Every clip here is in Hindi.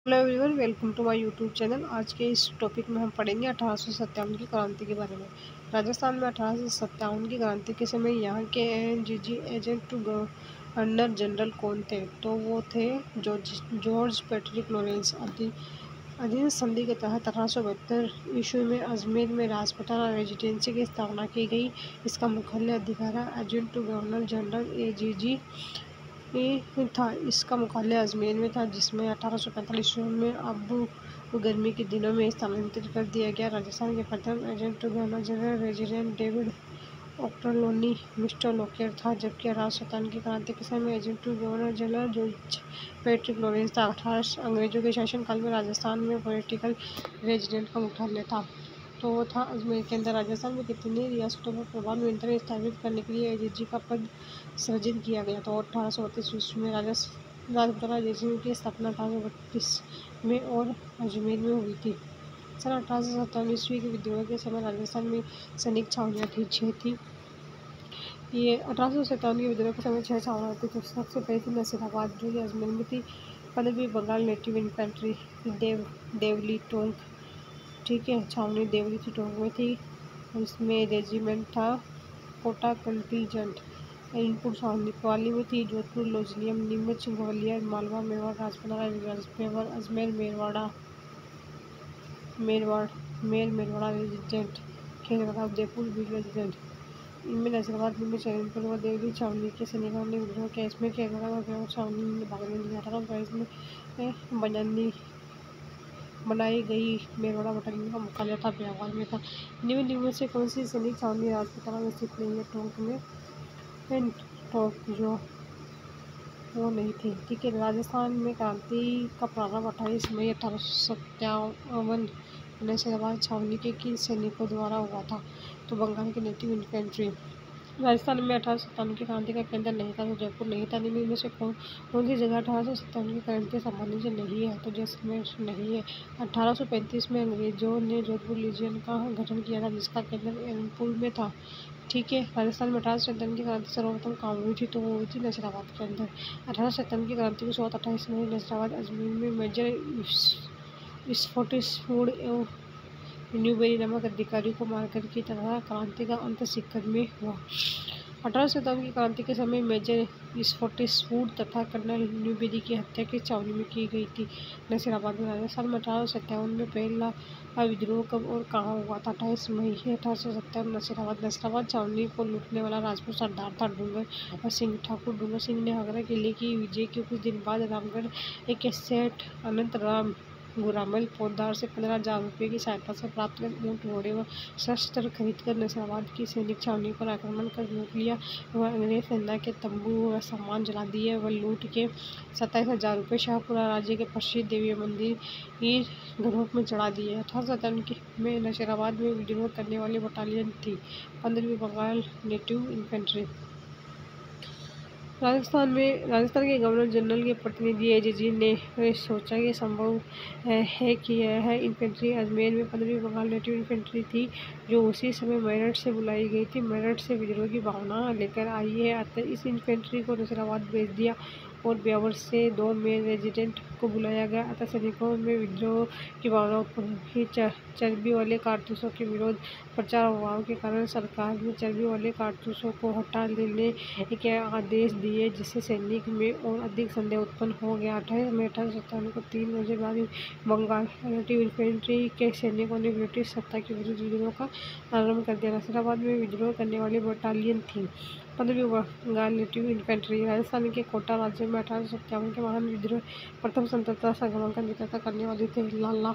Hello everyone, welcome to my YouTube channel. आज के इस टॉपिक में हम पढ़ेंगे 1857 की क्रांति के बारे में। राजस्थान में 1857 की क्रांति के समय यहाँ के एनजीजी एजेंट टू गवर्नर जनरल कौन थे? तो वो थे जॉर्ज पैट्रिक लॉरेंस। अधीन संधि के तहत 1872 ईस्वी में अजमेर में राजपूताना रेजिडेंसी की स्थापना की गई। इसका मुख्यालय अधिकारा agent to governor general AGG था। इसका मुख्यालय अजमेर में था, जिसमें 1845 ईस्वी में अब गर्मी के दिनों में स्थानांतरित कर दिया गया। राजस्थान के प्रथम agent to governor general resident David Ochterlony mister Lockett था, जबकि 1857 की क्रांति के समय agent to governor general George Patrick Lawrence था। अंग्रेजों के शासनकाल में राजस्थान में पॉलिटिकल रेजिडेंट का मुख्यालय था, तो वो था अजमेर के अंदर। राजस्थान में कितनी रियासतों पर प्रभाव नियंत्रण स्थापित करने के लिए एजीजी का पद सृजित किया गया? तो 1832 ईस्वी में राजपूताना रेजिमेंट की स्थापना 1832 में और अजमेर में हुई थी। सन 1857 ईस्वी के विद्रोह के समय राजस्थान में सैनिक छावनियाँ थी, 6 थी। ये 1857 के विद्रोह के समय 6 छावनियाँ थी। तो सबसे पहली थी नसीराबाद, जो कि अजमेर में थी। 15वीं बंगाल नेटिव इन्फेंट्री देवली टोंक, ठीक है, छावनी देवली थी, टोंक में थी। इसमें रेजिमेंट था कोटा कंटीजेंट। इनपुट छावनी पाली में थी। जोधपुर, लोजलियम, नीमच, ग्वालियर, मालवा, मेवाड़, राजपुताना, अजमेर, मेरवाड़ा रेजिडेंट, खेरवाड़ा, उदयपुर भी रेजिडेंट। इनमें नसीराबाद, नीमच, अलीपुर व देवली छावनी के सैनिकों ने विद्रोह किया। इसमें खेरवाड़ा व मेवाड़ छावनी ने भाग नहीं लिया। 1822 में बनाई गई मेरवाड़ा बटालियन का मुख्यालय था ब्यावर में था। निम्न से कौन सी सैनिक छावनी राजपूताना में स्थित नहीं है? टोंक में टोंक जो वो नहीं थी, ठीक है। राजस्थान में क्रांति का प्रारंभ 28 मई 1857 नसीराबाद छावनी के किन सैनिकों द्वारा हुआ था? तो बंगाल के नेटिव इन्फेंट्री। राजस्थान में 1857 की क्रांति का केंद्र नहीं था, तो जयपुर नहीं था। निम्न में से कौन सी जगह 1857 की क्रांति से संबंधित से नहीं है? तो जैसलमेर नहीं है। 1835 में अंग्रेजों ने जोधपुर लीजियन का गठन किया था, जिसका केंद्र एर्नाकुलम में था, ठीक है। राजस्थान में 1857 की क्रांति सर्वप्रथम कहाँ हुई थी? तो वो हुई थी नसीराबाद के अंदर। 1857 की क्रांति की शुरुआत 28 मई नसीराबाद अजमेर में मेजर स्फोटिस्फूड एवं न्यूबेरी नामक अधिकारी को मारकर की तथा क्रांति का अंत सीकर में हुआ। 1857 की क्रांति के समय मेजर स्फोटिस्फूड तथा कर्नल न्यूबेरी की हत्या की छावनी में की गई थी, नसीराबाद में। राजस्थान में 1857 में पहला विद्रोह कब और कहाँ हुआ था? 28 मई 1857 नसीराबाद छावनी को लूटने वाला राजपूत सरदार था डूंगर सिंह ठाकुर। डूंगर सिंह ने आगरा किले की विजय के कुछ दिन बाद रामगढ़ के सेठ अनंत राम गुरामल पोद्दार से 15,000 रुपये की सहायता से प्राप्त ऊँट, घोड़े व शस्त्र खरीदकर नसीराबाद की सैनिक छावनी पर आक्रमण कर लूट लिया। वह अंग्रेज सेना के तंबू व सामान जला दिए व लूट के 27,000 रुपये शाहपुरा राज्य के प्रसिद्ध देवी मंदिर घरों में चढ़ा दिए। 1857 में नसीराबाद में विद्रोह करने वाली बटालियन थी 15वीं बंगाल नेटिव इन्फेंट्री। राजस्थान के गवर्नर जनरल के प्रतिनिधि एजीजी ने सोचा कि संभव है कि यह इन्फेंट्री अजमेर में 15वीं बंगाल नेटिव इन्फेंट्री थी, जो उसी समय मेरठ से बुलाई गई थी। मेरठ से विद्रोह की भावना लेकर आई है, अतः इस इन्फेंट्री को नसीराबाद भेज दिया और ब्यावर से 2 मेन रेजिडेंट को बुलाया गया। अतः सैनिकों में विद्रोह की भावना उत्पन्न हुई। चर्बी वाले कारतूसों के विरोध प्रचार अभाव के कारण सरकार ने चर्बी वाले कारतूसों को हटा देने के आदेश दिए, जिससे सैनिक में और अधिक संदेह उत्पन्न हो गया। 28 मई 1857 को 3 बजे बाद बंगाल नेटिव इन्फेंट्री के सैनिकों ने ब्रिटिश सत्ता के विरुद्ध विद्रोह का आरंभ कर दिया। नसीराबाद में विद्रोह करने वाली बटालियन थी 15वीं बंगाल नेटिव इन्फेंट्री। राजस्थान के कोटा राज्य में 1857 के महान विद्रोह प्रथम स्वतंत्रता संग्राम का नेतृत्व करने वाले थे लाला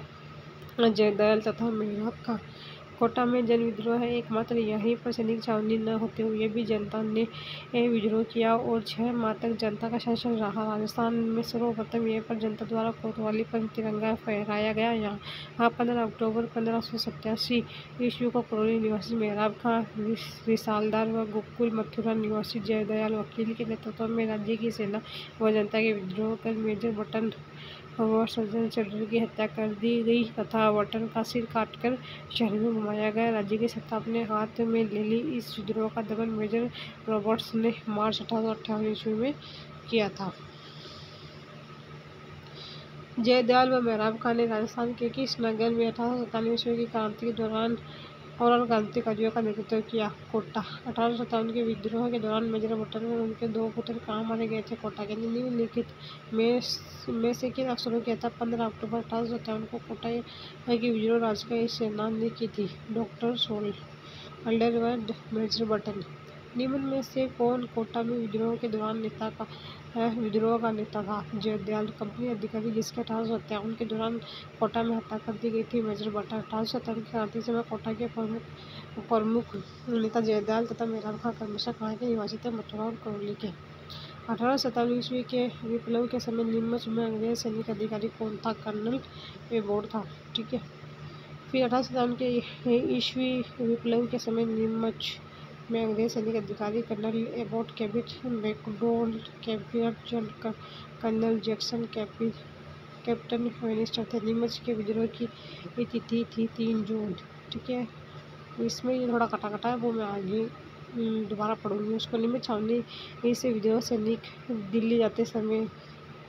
जयदयाल तथा मेवात का। कोटा में जन विद्रोह है एकमात्र यहीं पर सैनिक छावनी न होते हुए भी जनता ने विद्रोह किया और 6 माह तक जनता का शासन रहा। राजस्थान में सर्वप्रथम यहीं पर जनता द्वारा कोतवाली पर तिरंगा फहराया गया। यहाँ 15 अक्टूबर 1587 ईस्वी को करौली निवासी मेहराब खां रिसालदार व गोकुल मथुरा निवासी जयदयाल वकील के नेतृत्व में राज्य की सेना व जनता के विद्रोह कर मेजर बटन व सज्जन चड्ढर की हत्या कर दी गई तथा बटन का सिर काटकर शहर में घुमाया गया। राज्य की सत्ता अपने हाथ में ले ली। इस विद्रोह का दमन मेजर रॉबर्ट्स ने मार्च 1858 ईस्वी में किया था। जयदयाल व मेहराब खान ने राजस्थान के किस नगर में 1897 की क्रांति के दौरान और क्रांतिकारियों का नेतृत्व किया? कोटा। 1857 के विद्रोह के दौरान मेजर बटन और उनके 2 पुत्र कहाँ मारे गए थे? कोटा के निम्नलिखित में से किन अफसरों की हत्या 15 अक्टूबर 1857 को कोटा की विद्रोह राजकीय सेना ने की थी? डॉक्टर सोल अंडरवर्ल्ड मेजर बटन। निम्न में से कौन कोटा में विद्रोह के दौरान विद्रोह का नेता था? जयदयाल। कंपनी अधिकारी जिसके 1857 के दौरान कोटा में हत्या कर दी गई थी? Major button. 1857 की क्रांति समय कोटा के प्रमुख नेता जयदयाल तथा मेहराब खान क्रमशः कहाँ के निवासी थे? मथुरा और करौली के। 1857 ईस्वी के विप्लव के समय नीमच में अंग्रेज सैनिक अधिकारी कौन था? कर्नल एबोट था। ठीक है। फिर 1857 के ईस्वी विप्लव के समय नीमच में अंग्रेज सैनिक अधिकारी colonel Abbott, Macdonald, captain colonel Jackson, captain वेनिस्टर थे। नीमच के विद्रोह की तिथि थी 3 जून। ठीक है। इसमें ये थोड़ा कटा है, वो मैं आगे दोबारा पढ़ूंगी उसको। नीमच छावनी से विद्रोह सैनिक दिल्ली जाते समय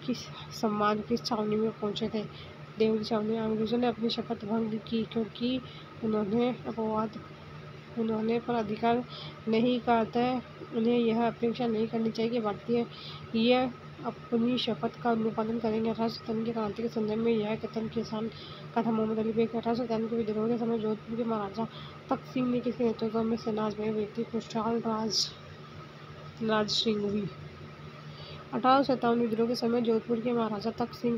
किस सम्मान किस छावनी में पहुंचे थे? देवरी छावनी। अंग्रेजों ने अपनी शपथ भंग की क्योंकि उन्होंने पर अधिकार नहीं का अतः उन्हें यह अपेक्षा नहीं करनी चाहिए कि भारतीय यह अपनी शपथ का अनुपालन करेंगे। 1857 की क्रांति के संदर्भ में यह कथन किसान का था? मोहम्मद अली बेग। 1857 के विद्रोह के समय जोधपुर के महाराजा तख्त सिंह ने किसके नेतृत्व में सेना आजमाई व्यक्ति? खुशहाल राज सिंह हुई। 1857 विद्रोह के समय जोधपुर के महाराजा तख्त सिंह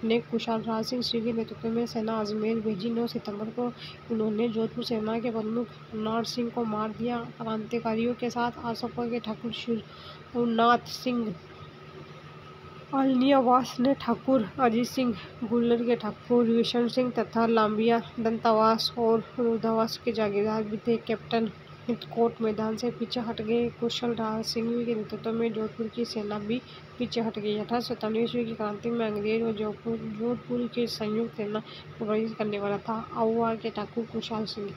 ने खुशहाल राज सिंह के नेतृत्व में सेना अजमेर भेजी। 9 सितंबर को उन्होंने जोधपुर सेना के प्रमुख नार सिंह को मार दिया। क्रांतिकारियों के साथ आसपा के ठाकुर शिवनाथ सिंह, आलनियावास ने ठाकुर अजीत सिंह, गुल्लर के ठाकुर विशन सिंह तथा लांबिया दंतावास और रुदावास के जागीरदार भी थे। कैप्टन हितकोट मैदान से पीछे हट गए। कुशल राज सिंह के नेतृत्व में जोधपुर की सेना भी पीछे हट गई। 1857 ईस्वी की क्रांति में अंग्रेज और जोधपुर के संयुक्त सेना को पराजित करने वाला था आउवा के ठाकुर कुशाल सिंह।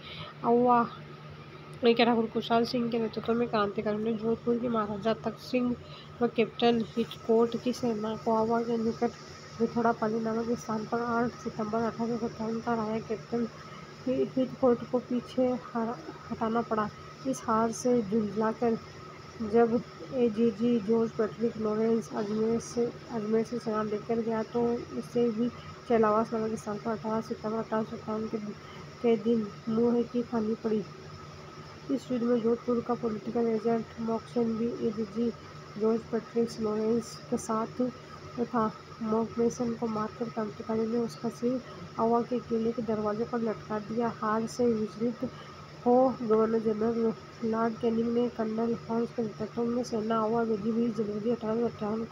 ठाकुर कुशाल सिंह के नेतृत्व में क्रांतिकारियों ने जोधपुर के महाराजा तख्त सिंह व कैप्टन हिचकोट की सेना को आउवा के निकट विथोड़ा पाली नामक स्थान पर 8 सितंबर 1857 का हराया। कैप्टन हिचकोट को पीछे हटाना पड़ा। इस हार से झुंझलाकर जब AGG George Patrick Lawrence Ajmer से सेना लेकर गया तो उसे भी चेलावास नामक स्थान पर 18 सितंबर 1857 के दिन मुँह की खानी पड़ी। इस युद्ध में जोधपुर का पॉलिटिकल एजेंट मॉकसेन भी एजीजी जॉर्ज पैट्रिक लॉरेंस के साथ था। मॉकमेसन को मारकर क्रांतिकारियों ने उसका सिर आउवा के किले के दरवाजे पर लटका दिया। हार से विचलित हो गवर्नर जनरल लॉर्ड कैनिंग ने कर्नल हॉर्स के नेतृत्व में सेना आउवा भेजी। 20 जनवरी 1858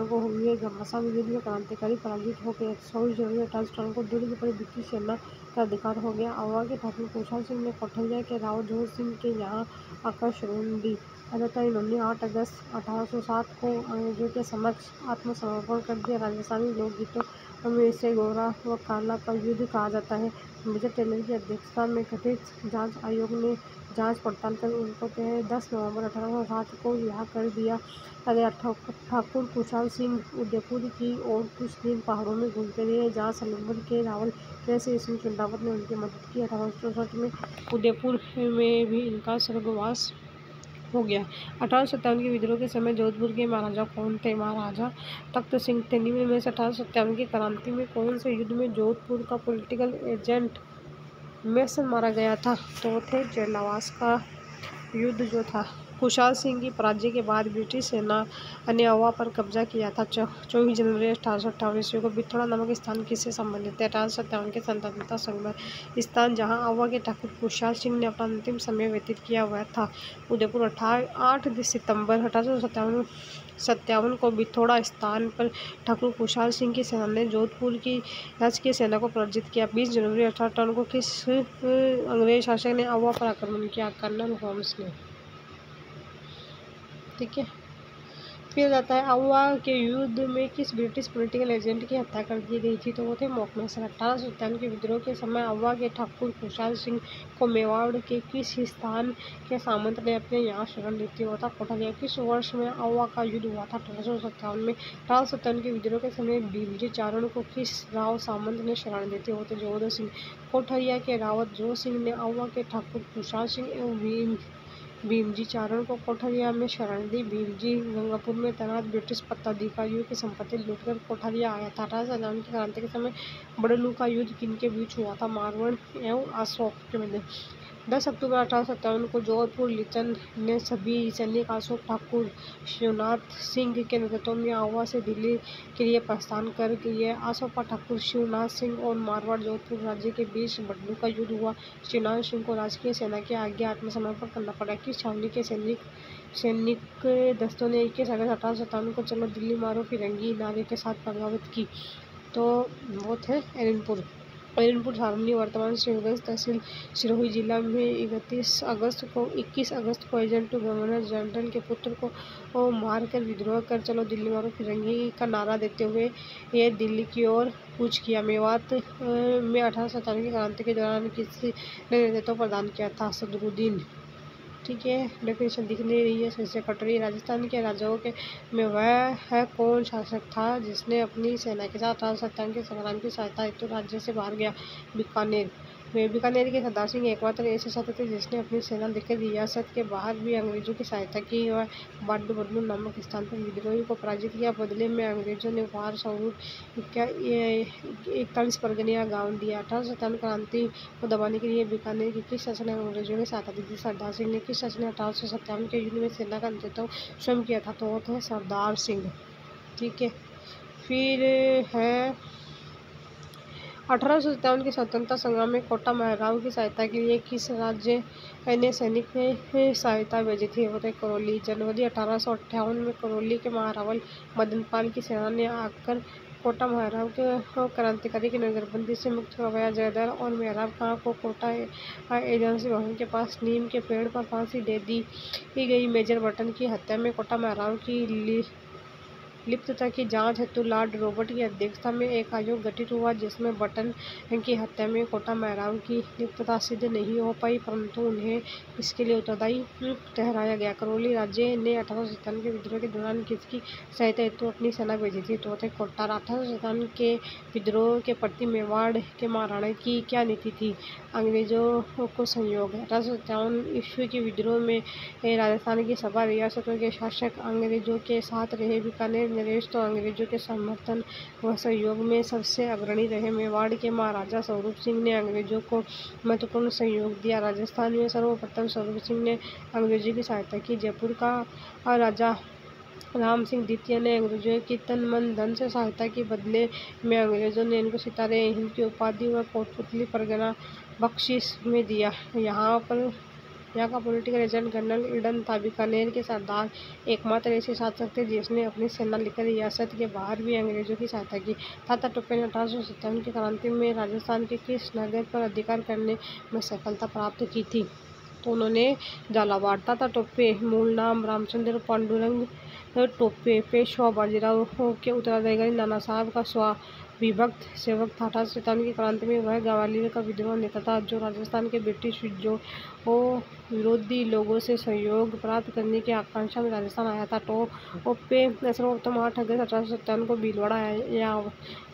को हुए घमासान युद्ध में क्रांतिकारी पराजित हो गए। 24 जनवरी 1858 को दुर्ग पर ब्रिटिश सेना का अधिकार हो गया। आउवा के ठाकुर कुशाल सिंह ने कौठलिया के राव जोध सिंह के यहाँ आकर शरण दी। अंततः इन्होंने 8 अगस्त 1807 को अंग्रेजों के समक्ष आत्मसमर्पण कर दिया। राजस्थानी लोकगीतों में इसे गोरा व काला का युद्ध कहा जाता है। मेजर टेलर की अध्यक्षता में गठित जांच आयोग ने जांच पड़ताल कर उनको 10 नवंबर 1807 को रिहा कर दिया। ठाकुर कुशाल सिंह उदयपुर की ओर कुछ दिन पहाड़ों में घूमते रहे, जहाँ सलेमपुर के रावल किले से सिंह चंडावत ने उनकी मदद की। 1864 में उदयपुर में भी इनका स्वर्गवास हो गया। 1857 के विद्रोह के समय जोधपुर के महाराजा कौन थे? महाराजा तख्त सिंह थे। निम्न में से 1857 की क्रांति में कौन से युद्ध में जोधपुर का पॉलिटिकल एजेंट मैसन मारा गया था? तो थे चेलावास का युद्ध जो था। कुशाल सिंह की पराजय के बाद ब्रिटिश सेना ने आउवा पर कब्जा किया था। 24 जनवरी 1858 ईस्वी को बिथोड़ा नामक स्थान किससे संबंधित है? 1857 के स्वतंत्रता संग्राम स्थान जहां आउवा के ठाकुर कुशाल सिंह ने अपना अंतिम समय व्यतीत किया हुआ था। उदयपुर। 8 सितंबर 1857 को बिथोड़ा स्थान पर ठाकुर कुशाल सिंह की सेना ने जोधपुर की राजकीय सेना को पराजित किया। 20 जनवरी 1858 को किस अंग्रेज शासक ने आउवा पर आक्रमण किया? कर्नल होम्स ने। ठीक है। फिर जाता है आउवा के युद्ध में किस ब्रिटिश पॉलिटिकल एजेंट की हत्या कर दी गई थी, तो वो थे मॉकमेस्टर। 1897 के विद्रोह के समय आउवा के ठाकुर खुशहाल सिंह को मेवाड़ के किस स्थान के सामंत ने अपने यहाँ शरण ली थी, वो था कोठरिया। किस वर्ष में आउवा का युद्ध हुआ था, 1857 में। 1857 के विद्रोह के समय भीमजी चारण को किस राव सामंत ने शरण दी थी, वो थे जोध सिंह। कोठरिया के रावत जोध सिंह ने आउवा के ठाकुर खुशहाल सिंह एवं भीमजी चारण को कोठरिया में शरण दी। भीमजी गंगापुर में तैनात ब्रिटिश पदाधिकारियों की संपत्ति लूटकर कोठरिया आया था। 1857 की क्रांति के समय बड़लू का युद्ध किनके बीच हुआ था, मारवाड़ एवं अशोक के मध्य। 10 अक्टूबर 1857 को जोधपुर लिचन ने सभी सैनिक अशोक ठाकुर शिवनाथ सिंह के नेतृत्व में आउवा से दिल्ली के लिए प्रस्थान कर गए। अशोक ठाकुर शिवनाथ सिंह और मारवाड़ जोधपुर राज्य के बीच बड़लू का युद्ध हुआ। शिवनाथ सिंह को राजकीय सेना के आगे आत्मसमर्पण करना पड़ा। किस छावनी के सैनिक दस्तों ने 21 अगस्त 1857 को चलो दिल्ली मारो फिरंगी नारे के साथ बगावत की, तो वो थे एलनपुर छावनी वर्तमान सिंहगंज तहसील सिरोही जिला में 21 अगस्त को एजेंट गवर्नर जनरल के पुत्र को मारकर विद्रोह कर चलो दिल्ली मारो फिरंगी का नारा देते हुए ये दिल्ली की ओर कूच किया। मेवात में 1857 की क्रांति के दौरान किसी ने नेतृत्व प्रदान किया था, सदरुद्दीन। ठीक है, डेफिनेशन दिख नहीं रही है, सही से कट रही है। राजस्थान के राजाओं के में वह है कौन शासक था जिसने अपनी सेना के साथ 1857 के संग्राम की सहायता हेतु राज्य से बाहर गया? बीकानेर के सरदार सिंह एकमात्र ऐसे शासक थे जिसने अपनी सेना लेकर रियासत के बाहर भी अंग्रेजों की सहायता की। वह बडलू नामक स्थान पर विद्रोही को पराजित किया। बदले में अंग्रेजों ने उपहार स्वरूप 41 परगने या गाँव दिया। 1857 क्रांति को दबाने के लिए बीकानेर की किस शासक ने अंग्रेजों की सहायता दी थी? सरदार सिंह ने। किस शासक ने 1857 के युद्ध में सेना का नेतृत्व स्वयं किया था, तो वो थे सरदार सिंह। ठीक है, फिर है 1857 के स्वतंत्रता संग्राम में कोटा महराव की सहायता के लिए किस राज्य ने सैनिक सहायता भेजी थी, वो थे करौली। जनवरी 1858 में करौली के महारावल मदनपाल की सेना ने आकर कोटा महराव के क्रांतिकारी की नजरबंदी से मुक्त करवाया। जयदर और महराव खां को कोटा एजेंसी भवन के पास नीम के पेड़ पर फांसी दे दी गई। मेजर बटन की हत्या में कोटा महराव की लिप्तता की जांच हेतु लॉर्ड रॉबर्ट की अध्यक्षता में एक आयोग गठित हुआ, जिसमें बटन की हत्या में कोटा महराव की लिप्तता सिद्ध नहीं हो पाई, परंतु उन्हें इसके लिए उत्तरदायी ठहराया गया। करौली राज्य ने 1857 के विद्रोह के दौरान किसकी सहायता हेतु अपनी सेना भेजी थी, तो थे कोटा। 1857 के विद्रोह के प्रति मेवाड़ के महाराणा की क्या नीति थी? अंग्रेजों को सहयोग। 1857 ईस्वी के विद्रोह में राजस्थान की सभा रियासतों के शासक अंग्रेजों के साथ रहे। बीकानेर नरेश तो अंग्रेजों के समर्थन व सहयोग में सबसे अग्रणी रहे। मेवाड़ के महाराजा स्वरूप सिंह ने अंग्रेजों को महत्वपूर्ण सहयोग दिया। राजस्थान में सर्वप्रथम स्वरूप सिंह ने अंग्रेजों की सहायता की। जयपुर का राजा राम सिंह द्वितीय ने अंग्रेजों की तन मन धन से सहायता की। बदले में अंग्रेजों ने इनको सितारे हिंद की उपाधि व कोटपुतली परगना बख्शिश में दिया। यहाँ का पॉलिटिकल एजेंट कर्नल ईडन था। बीकानेर के सरदार एकमात्र ऐसे शासक थे जिसने अपनी सेना लेकर रियासत के बाहर भी अंग्रेजों की सहायता की। तात्या टोपे ने 1857 की क्रांति में राजस्थान के किस नगर पर अधिकार करने में सफलता प्राप्त की थी, तो उन्होंने झालावाड़। तात्या टोपे मूल नाम रामचंद्र पांडुरंग टोपे पेशवा बाजीराव के उत्तराधिकारी नाना साहब का स्वाभिभक्त सेवक था। 1857 की क्रांति में वह ग्वालियर का विद्रोह नेता था, जो राजस्थान के ब्रिटिश विरोधी लोगों से सहयोग प्राप्त करने की आकांक्षा में राजस्थान आया था। टोपे सर्वप्रथम 8 अगस्त 1857 को भीलवाड़ा आया।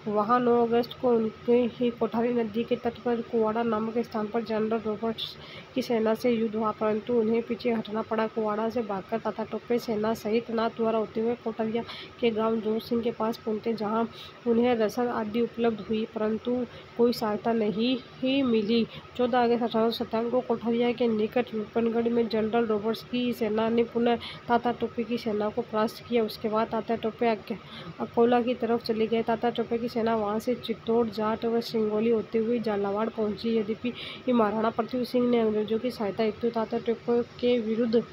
वहाँ 9 अगस्त को उनके ही कोठारी नदी के तट पर कुवाड़ा नामक स्थान पर जनरल रॉबर्ट्स की सेना से युद्ध हुआ, परंतु उन्हें पीछे हटना पड़ा। कुवाड़ा से भागकर तात्या टोपे सेना सहित नाथ द्वारा होते हुए कोठरिया के गांव जोध सिंह के पास पहुंचे, जहां उन्हें रसद आदि उपलब्ध हुई, परंतु कोई सहायता नहीं ही मिली। 14 अगस्त 1857 को कोठरिया के निकट रूपनगढ़ में जनरल रॉबर्ट्स की सेना ने पुनः तात्या टोपे की सेना को परास्त किया। उसके बाद तात्या टोपे अकोला की तरफ चले गए। तात्या टोपे की सेना वहां से चित्तौड़, जाट व सिंगोली होते हुए झालावाड़ पहुंची। यद्यपि महाराणा प्रताप सिंह ने अंग्रेजों की सहायता हेतु तात्या टोपे के विरुद्ध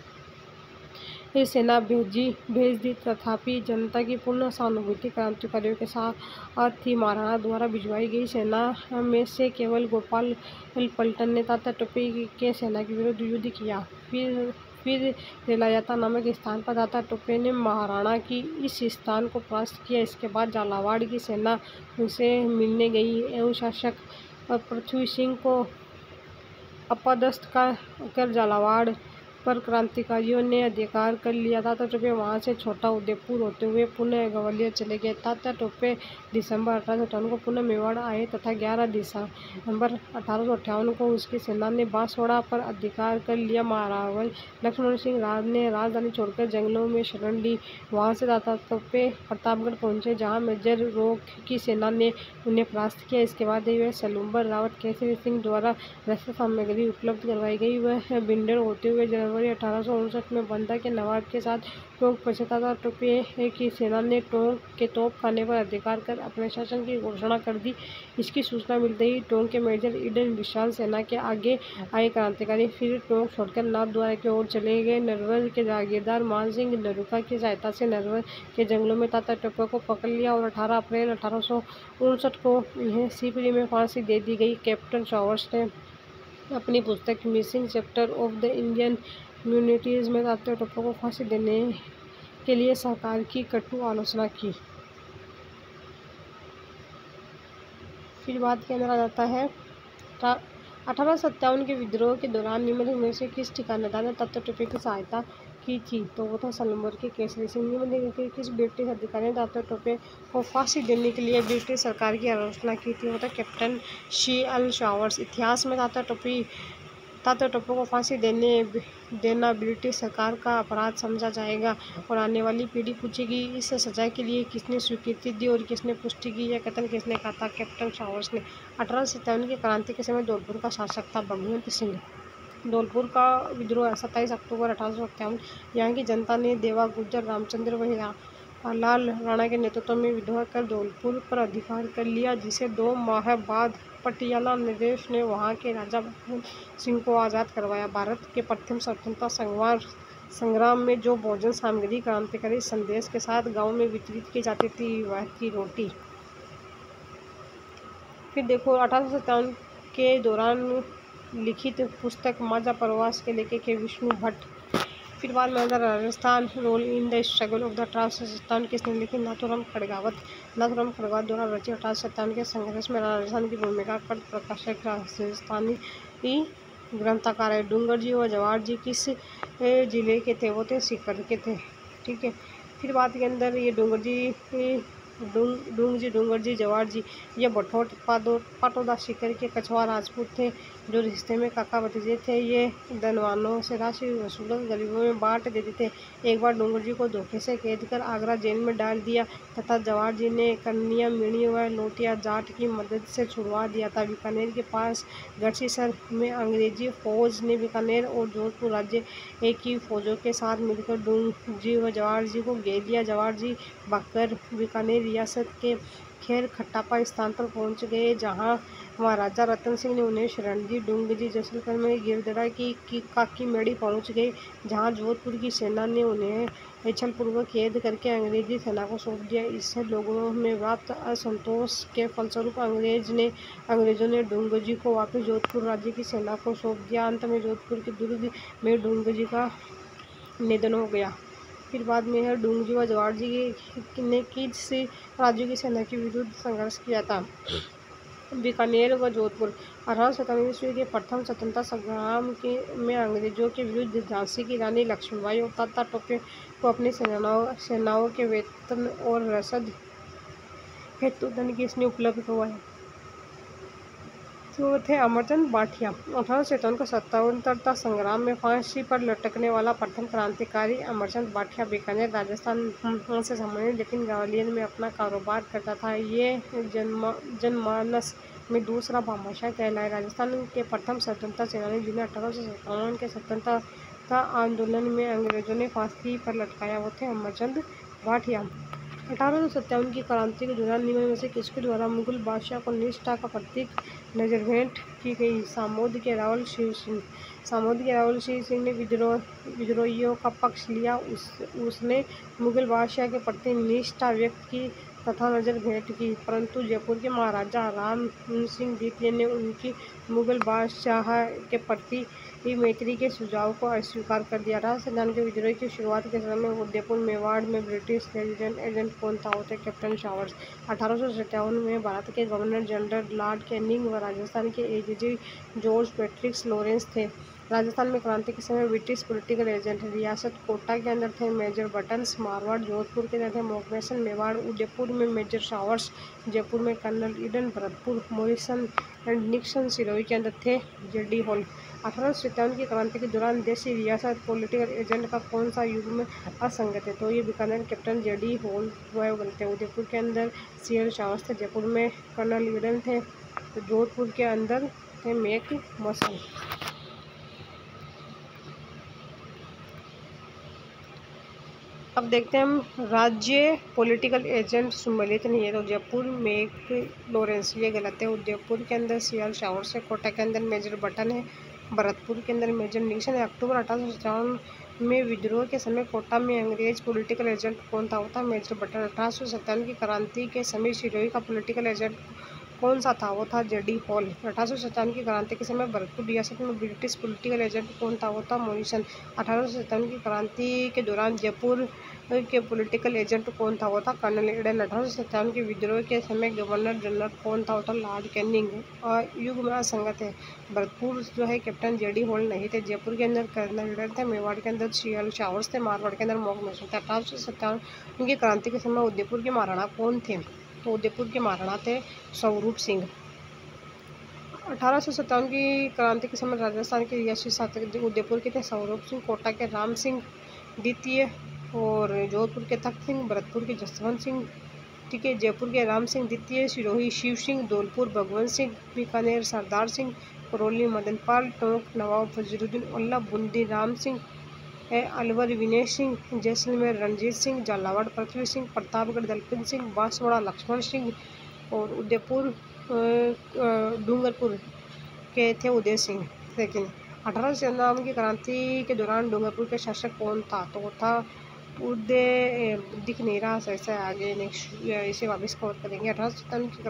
सेना भेज दी, तथापि जनता की पूर्ण सहानुभूति क्रांतिकारियों के साथ थी। महाराणा द्वारा भिजवाई गई सेना में से केवल गोपाल पल्टन ने तात्या टोपे के सेना के विरुद्ध युद्ध किया। फिर रेलायाता नामक स्थान पर दाता टोपे ने महाराणा की इस स्थान को परास्त किया। इसके बाद झालावाड़ की सेना उनसे मिलने गई एवं शासक पृथ्वी सिंह को अपदस्थ कर झालावाड़ पर क्रांतिकारियों ने अधिकार कर लिया। तात्या टोपे वहां से छोटा उदेपुर होते हुए पुनः ग्वालियर चले गए। तात्या टोपे दिसंबर 1858 को पुनः मेवाड़ आए तथा 11 दिसंबर 1858 को उसकी सेना ने बांसवाड़ा पर अधिकार कर लिया। महाराज लक्ष्मण सिंह ने राजधानी छोड़कर जंगलों में शरण ली। वहां से तात्या टोपे प्रतापगढ़ पहुंचे, जहां मेजर रॉक की सेना ने उन्हें परास्त किया। इसके बाद वे सलूम्बर रावत केसरी सिंह द्वारा रक्षा सामग्री उपलब्ध करवाई गई। वह भिंडर होते हुए जनवरी 1859 में बंदा के नवाब के साथ टोंक पहुंचे। तात्या टोपे की सेना ने टोंक के तोप खाने पर अधिकार कर अपने शासन की घोषणा कर दी। इसकी सूचना मिलते ही टोंक के मेजर ईडन विशाल सेना के आगे आए क्रांतिकारी फिर टोंक छोड़कर नाथद्वारा की ओर चले गए। नरवर के जागीरदार मान सिंह नरूका की सहायता से नरवर के जंगलों में तात्या टोपे को पकड़ लिया और 18 अप्रैल 1859 को इन्हें सिपरी में फांसी दे दी गई। कैप्टन शॉवर्स ने अपनी पुस्तक missing chapter of the Indian communities में तात्या टोपे को फांसी देने के लिए सरकार की कटु आलोचना की। फिर बात के अंदर आ जाता है 1857 के विद्रोह के दौरान निम्नलिखित में से किस ठिकानेदार ने तात्या टोपे की सहायता की थी? तो वो था सलूम्बर के केसरी सिंह। निम्नलिखित के किस ब्रिटिश अधिकारी ने तात्या टोपे को फांसी देने के लिए ब्रिटिश सरकार की आलोचना की थी? वो था कैप्टन C.L. शॉवर्स। इतिहास में तात्या टोपे को फांसी देना ब्रिटिश सरकार का अपराध समझा जाएगा और आने वाली पीढ़ी पूछेगी इस सजा के लिए किसने स्वीकृति दी और किसने पुष्टि की? यह कथन किसने कहा था? कैप्टन शॉवर्स ने। 1857 की क्रांति के समय धौलपुर का शासक था भगवंत सिंह। धौलपुर का विद्रोह 27 अक्टूबर 1857 यहाँ की जनता ने देवा गुर्जर रामचंद्र व लाल राणा के नेतृत्व में विद्रोह कर धौलपुर पर अधिकार कर लिया, जिसे 2 माह बाद पटियाला नरेश ने वहां के राजा भगवंत सिंह को आज़ाद करवाया। भारत के प्रथम स्वतंत्रता संग्राम में जो भोजन सामग्री क्रांतिकारी संदेश के साथ गांव में वितरित की जाती थी वह थी रोटी। फिर देखो 1857 के दौरान लिखित पुस्तक माझा प्रवास के लेखक के विष्णु भट्ट। फिर बाद में Rajasthan role in the struggle of the 1857 किसने लिखी? नाथूराम खड़गावत द्वारा रचित 1857 के संघर्ष में राजस्थान की भूमिका कर प्रकाशक राजस्थानी ग्रंथकार है। डूंगर जी व जवाहर जी किस जिले के थे? वो थे सीकर के थे। ठीक है। फिर बात के अंदर ये डूंगर जी जवाहर जी ये बठोट पाटोदा सीकर के कछवा राजपूत थे जो रिश्ते में काका भतीजे थे। ये धनवानों से राशि वसूलकर गरीबों में बांट देते थे। एक बार डूंगर जी को धोखे से कैद कर आगरा जेल में डाल दिया तथा जवाहर जी ने कन्या मिणी व लोटिया जाट की मदद से छुड़वा दिया था। बीकानेर के पास गढ़सीसर में अंग्रेजी फौज ने बीकानेर और जोधपुर राज्य की फौजों के साथ मिलकर डूंगर जी व जवाहर जी को घेर लिया। जवाहर जी भागकर बीकानेर रियासत के खैर खट्टापा स्थान पर पहुंच गए, जहां महाराजा रतन सिंह ने उन्हें शरण दी। डूंगर जी जैसलमेर में गिरदड़ा की काकी मेड़ी पहुंच गए, जहां जोधपुर की सेना ने उन्हें छलपूर्वक कैद करके अंग्रेजी सेना को सौंप दिया। इससे लोगों में व्याप्त असंतोष के फलस्वरूप अंग्रेजों ने डूंगर जी को वापस जोधपुर राज्य की सेना को सौंप दिया। अंत में जोधपुर के दुर्ग में डूंगर जी का निधन हो गया। फिर बाद में है डूंगर जी व जवाहर जी ने किस राज्यों की सेना के विरुद्ध संघर्ष किया था? बीकानेर व जोधपुर। 1897 ईस्वी के प्रथम स्वतंत्रता संग्राम में अंग्रेजों के विरुद्ध झांसी की रानी लक्ष्मीबाई और तात्या टोपे को अपनी सेनाओं के वेतन और रसद हेतु धन किसने उपलब्ध करवाया? तो थे अमरचंद बाठिया। 1857 का स्वतंत्रता संग्राम में फांसी पर लटकने वाला प्रथम क्रांतिकारी अमरचंद बाठिया बीकानेर राजस्थान से संबंधित लेकिन ग्वालियर में अपना कारोबार करता था। ये जनमानस में दूसरा भामाशाह कहलाए। राजस्थान के प्रथम स्वतंत्रता सेनानी जिन्हें 1857 के स्वतंत्रता आंदोलन में अंग्रेजों ने फांसी पर लटकाया वो थे अमरचंद बाठिया। 1857 की क्रांति के दौरान निम्न में से किसके द्वारा मुगल बादशाह को निष्ठा का प्रतीक नजर भेंट की गई? सामोद के रावल शिव सिंह ने विद्रोहियों का पक्ष लिया। उसने मुगल बादशाह के प्रति निष्ठा व्यक्त की तथा नजर भेंट की, परंतु जयपुर के महाराजा राम सिंह द्वितीय ने उनकी मुगल बादशाह के प्रति ही मैत्री के सुझाव को अस्वीकार कर दिया। 1857 के विद्रोह की शुरुआत के समय उदयपुर मेवाड़ में ब्रिटिश रेजिडेंट एजेंट कौन था? होते कैप्टन शावर्स। 1857 में भारत के गवर्नर जनरल लॉर्ड कैनिंग व राजस्थान के एडीजी जॉर्ज पैट्रिक लॉरेंस थे। राजस्थान में क्रांति के समय ब्रिटिश पॉलिटिकल एजेंट रियासत कोटा के अंदर थे मेजर बटन्स, मारवाड़ जोधपुर के अंदर थे मोकमेसन, मेवाड़ उदयपुर में मेजर शावर्स, जयपुर में colonel Eden, Bharatpur Morrison and Nixon, Sirohi के अंदर थे जेडी हॉल। 1857 की क्रांति के दौरान देशी रियासत पॉलिटिकल एजेंट का कौन सा युग में असंगत है? तो ये बीकानेर कैप्टन जेडी हॉल गलत है। उदयपुर के अंदर सीएल शावर्स थे, जयपुर में कर्नल ईडन थे, जोधपुर के अंदर थे मेक मसन। अब देखते हैं हम राज्य पॉलिटिकल एजेंट सम्मिलित नहीं है, तो जयपुर मेक लॉरेंस ये गलत है। उदयपुर के अंदर सीएल शावर्स है, कोटा के अंदर मेजर बटन है, भरतपुर के अंदर मेजर निक्सन है। अक्टूबर 1857 में विद्रोह के समय कोटा में अंग्रेज पॉलिटिकल एजेंट कौन था? होता मेजर बटन। 1857 की क्रांति के समय सिरोही का पॉलिटिकल एजेंट कौन सा था? वो था जेडी हॉल। 1857 की क्रांति के समय भरतपुर रियासत में ब्रिटिश पॉलिटिकल एजेंट कौन था? वो था मॉरिसन। 1857 की क्रांति के दौरान जयपुर के पॉलिटिकल एजेंट कौन था? वो था कर्नल ईडन। 1857 के विद्रोह के समय गवर्नर जनरल कौन था? वो था लॉर्ड कैनिंग। युग में असंगत है। भरतपुर जो है कैप्टन जेडी हॉल नहीं थे। जयपुर के अंदर कर्नल ईडन थे, मेवाड़ के अंदर सीएल शावर्स थे, मारवाड़ के अंदर मोकमेसन थे। 1857 की क्रांति के समय उदयपुर के महाराणा कौन थे? तो उदयपुर के महाराणा थे स्वरूप सिंह। 1857 की क्रांति के समय राजस्थान के रियासती शासक उदयपुर के थे स्वरूप सिंह, कोटा के राम सिंह द्वितीय और जोधपुर के तख्त सिंह, भरतपुर के जसवंत सिंह, ठीक है, जयपुर के राम सिंह द्वितीय, सिरोही शिव सिंह, धौलपुर भगवंत सिंह, बीकानेर सरदार सिंह, करौली मदन पाल, टोंक नवाब फजरुद्दीन औला, बूंदी राम सिंह, अलवर विनय सिंह, जैसलमेर रणजीत सिंह, झालावाड़ पृथ्वी सिंह, प्रतापगढ़ दलपत सिंह, बांसवाड़ा लक्ष्मण सिंह और उदयपुर डूंगरपुर के थे उदय सिंह। लेकिन 1857 की क्रांति के दौरान डूंगरपुर के शासक कौन था? तो वो था उदय दिख नहीं रहा ऐसे आगे नेक्स्ट इसे वापस कवर करेंगे। 1857 की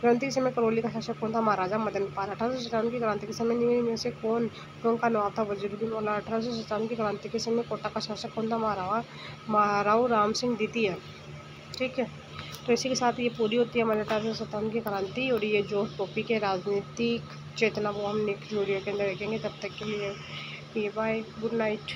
क्रांति के समय करौली का शासक कौन था? महाराजा मदन पाल। 1857 की क्रांति के समय निम्न में से कौन टोंक का नवाब था? वजीरुद्दीन औला। 1857 की क्रांति के समय कोटा का शासक कौन था? महाराव राम सिंह द्वितीय। ठीक है, तो इसी के साथ ये पूरी होती है हमारे 1857 की क्रांति। और ये जो टॉपिक है राजनीतिक चेतना वो हम नेक्स्ट वीडियो के अंदर देखेंगे। तब तक के लिए बाय, गुड नाइट।